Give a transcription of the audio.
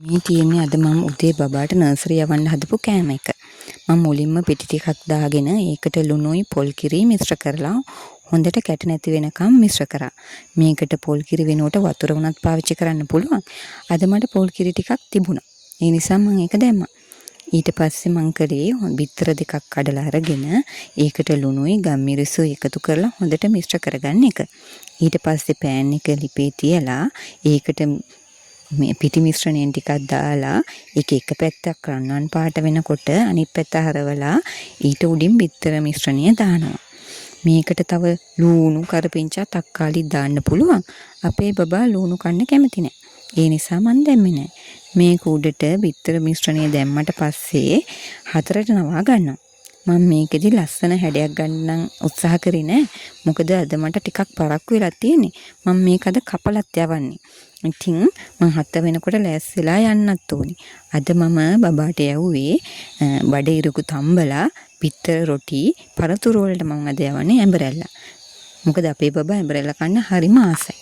මේ තියෙන්නේ අද මම උදේ බබාට නර්සරි යවන්න හදපු කෑම එක. මම මුලින්ම පිටි ටිකක් දාගෙන ඒකට ලුණුයි පොල් කිරි මිශ්‍ර කරලා හොඳට කැට නැති වෙනකම් මිශ්‍ර කරා. මේකට පොල් කිරි වෙනුවට වතුර වුණත් පාවිච්චි කරන්න පුළුවන්. අද මට පොල් කිරි ටිකක් තිබුණා. ඒ නිසා මම ඒක දැම්මා. ඊට පස්සේ මං කරේ බිත්තර දෙකක් කඩලා අරගෙන ඒකට ලුණුයි ගම්මිරිසුයි එකතු කරලා හොඳට මිශ්‍ර කරගන්න එක. ඊට පස්සේ පෑන් එක ලිපේ තියලා ඒකට මේ පිටි මිශ්‍රණයෙන් ටිකක් දාලා ඒක එක පැත්තක් රන්වන් පාට වෙනකොට අනිත් පැත්ත හරවලා ඊට උඩින් බිත්තර මිශ්‍රණය දානවා. මේකට තව ලූණු කරපිංචා තක්කාලි දාන්න පුළුවන්. අපේ බබා ලූණු කන්න කැමති නැහැ. ඒ නිසා මම දැම්මේ නැහැ. මේක උඩට බිත්තර මිශ්‍රණය දැම්මට පස්සේ හතරට නවා ගන්නවා. මම මේකෙදි ලස්සන හැඩයක් ගන්න උත්සාහ කරේ නෑ. මොකද අද මට ටිකක් පරක්කු වෙලා තියෙන්නේ. මම මේක අද කපලත් යවන්නේ. ඉතින් මම 7 වෙනකොට ලෑස්තිලා යන්නත් ඕනි. අද මම බබාට යවුවේ බඩ ඉරුකු තම්බලා පිත්තර රොටි පරතුරු වලට මම අද යවන්නේ ඇඹරැල්ල. මොකද අපේ බබා ඇඹරැල්ල කන්න හරිම ආසයි.